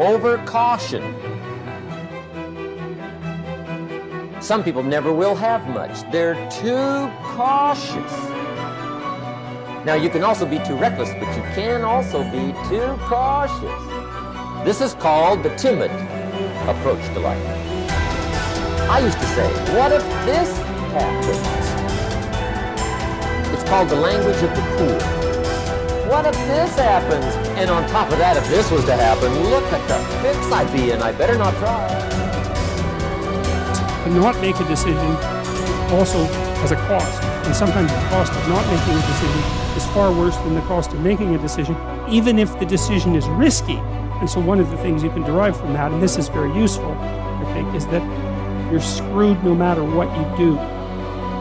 over caution. Some people never will have much. They're too cautious. Now, you can also be too reckless, but you can also be too cautious. This is called the timid approach to life. I used to say, what if this happens? It's called the language of the poor. What if this happens? And on top of that, if this was to happen, look at the fix I'd be in. I better not try. To not make a decision also has a cost. And sometimes the cost of not making a decision is far worse than the cost of making a decision, even if the decision is risky. And so one of the things you can derive from that, and this is very useful, I think, is that you're screwed no matter what you do.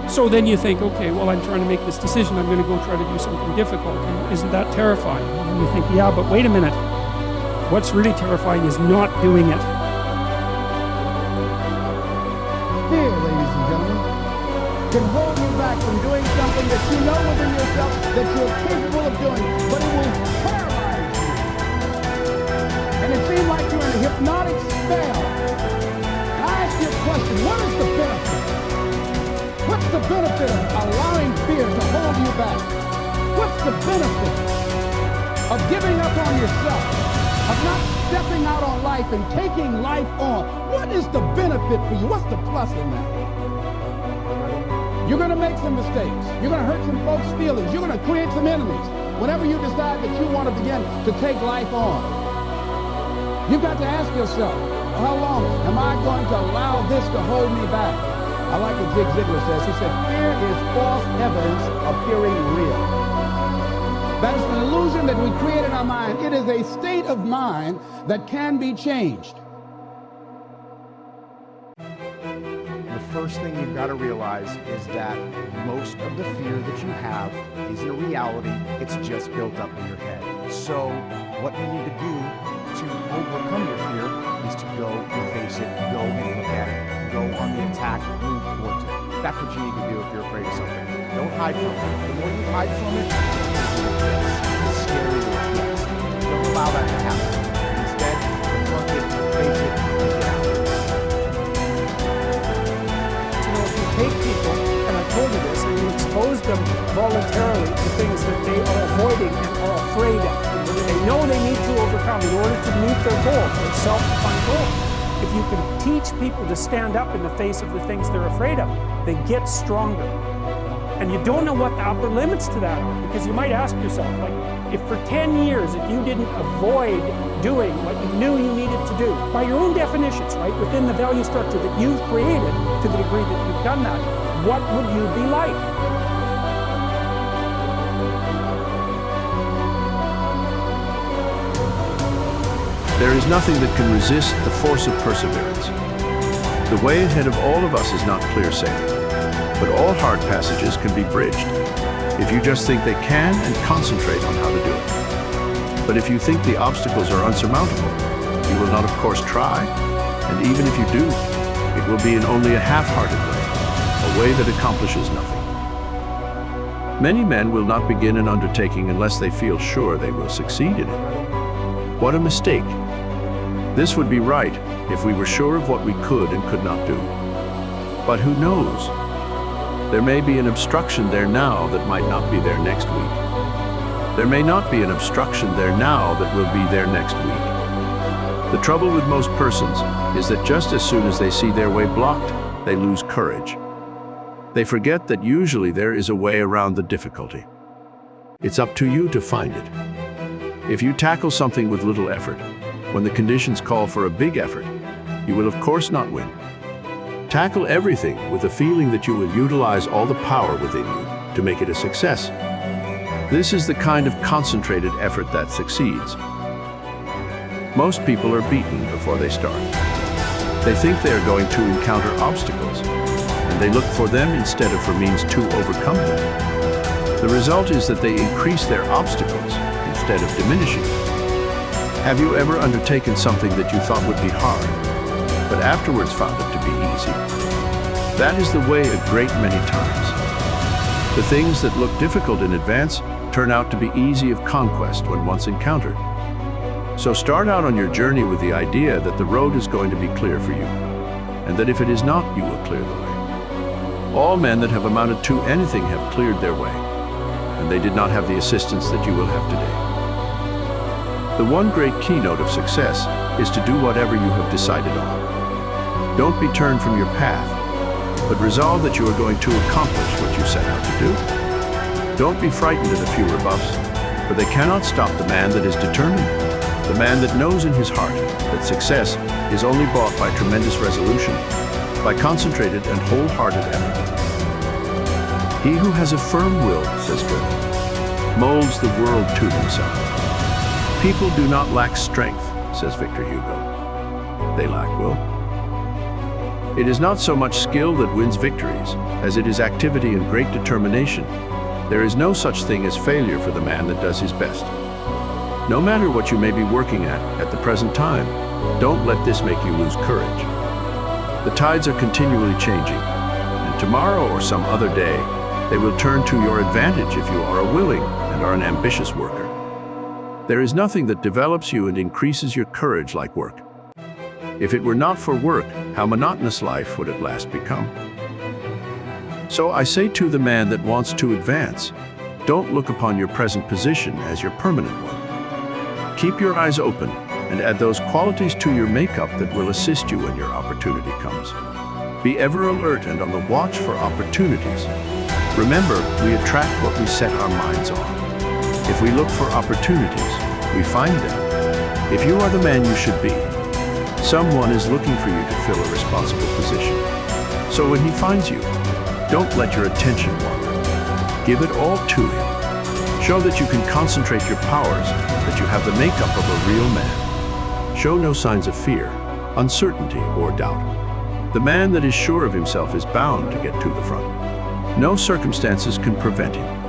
So then you think, okay, well, I'm trying to make this decision. I'm going to go try to do something difficult. And isn't that terrifying? And you think, yeah, but wait a minute. What's really terrifying is not doing it. Fear, ladies and gentlemen, can hold you back from doing something that you know within yourself that you're capable of doing, but it will paralyze you. And it seems like you're in a hypnotic spell. I ask you a question, what is the benefit? What's the benefit of allowing fear to hold you back? What's the benefit of giving up on yourself, of not stepping out on life and taking life on? What is the benefit for you? What's the plus in that? You're going to make some mistakes. You're going to hurt some folks' feelings. You're going to create some enemies whenever you decide that you want to begin to take life on. You've got to ask yourself, how long am I going to allow this to hold me back? I like what Zig Ziglar says. He said, fear is false evidence appearing real. That is an illusion that we create in our mind. It is a state of mind that can be changed. The first thing you've got to realize is that most of the fear that you have isn't a reality. It's just built up in your head. So what you need to do to overcome your fear is to go and face it, go and look at it, go on the attack, move towards it. That's what you need to do if you're afraid of something. Don't hide from it. The more you hide from it, the scarier it gets. Don't allow that to happen. Instead, confront it, face it, and get out. You know, if you take people, and I've told you this, and you expose them voluntarily to things that they are avoiding and are afraid of, and they know they need to overcome in order to meet their goals, their self-defined goals. If you can teach people to stand up in the face of the things they're afraid of, they get stronger. And you don't know what the upper limits to that are, because you might ask yourself, like, if for 10 years, if you didn't avoid doing what you knew you needed to do, by your own definitions, right, within the value structure that you've created, to the degree that you've done that, what would you be like? There is nothing that can resist the force of perseverance. The way ahead of all of us is not clear sailing, but all hard passages can be bridged if you just think they can and concentrate on how to do it. But if you think the obstacles are unsurmountable, you will not, of course, try, and even if you do, it will be in only a half-hearted way, a way that accomplishes nothing. Many men will not begin an undertaking unless they feel sure they will succeed in it. What a mistake! This would be right if we were sure of what we could and could not do. But who knows? There may be an obstruction there now that might not be there next week. There may not be an obstruction there now that will be there next week. The trouble with most persons is that just as soon as they see their way blocked, they lose courage. They forget that usually there is a way around the difficulty. It's up to you to find it. If you tackle something with little effort, when the conditions call for a big effort, you will of course not win. Tackle everything with the feeling that you will utilize all the power within you to make it a success. This is the kind of concentrated effort that succeeds. Most people are beaten before they start. They think they are going to encounter obstacles, and they look for them instead of for means to overcome them. The result is that they increase their obstacles instead of diminishing them. Have you ever undertaken something that you thought would be hard, but afterwards found it to be easy? That is the way a great many times. The things that look difficult in advance turn out to be easy of conquest when once encountered. So start out on your journey with the idea that the road is going to be clear for you, and that if it is not, you will clear the way. All men that have amounted to anything have cleared their way, and they did not have the assistance that you will have today. The one great keynote of success is to do whatever you have decided on. Don't be turned from your path, but resolve that you are going to accomplish what you set out to do. Don't be frightened at a few rebuffs, for they cannot stop the man that is determined, the man that knows in his heart that success is only bought by tremendous resolution, by concentrated and wholehearted effort. He who has a firm will, says Goethe, molds the world to himself. People do not lack strength, says Victor Hugo. They lack will. It is not so much skill that wins victories, as it is activity and great determination. There is no such thing as failure for the man that does his best. No matter what you may be working at the present time, don't let this make you lose courage. The tides are continually changing, and tomorrow or some other day, they will turn to your advantage if you are a willing and are an ambitious worker. There is nothing that develops you and increases your courage like work. If it were not for work, how monotonous life would at last become? So I say to the man that wants to advance, don't look upon your present position as your permanent one. Keep your eyes open and add those qualities to your makeup that will assist you when your opportunity comes. Be ever alert and on the watch for opportunities. Remember, we attract what we set our minds on. If we look for opportunities, we find them. If you are the man you should be, someone is looking for you to fill a responsible position. So when he finds you, don't let your attention wander. Give it all to him. Show that you can concentrate your powers, that you have the makeup of a real man. Show no signs of fear, uncertainty, or doubt. The man that is sure of himself is bound to get to the front. No circumstances can prevent him.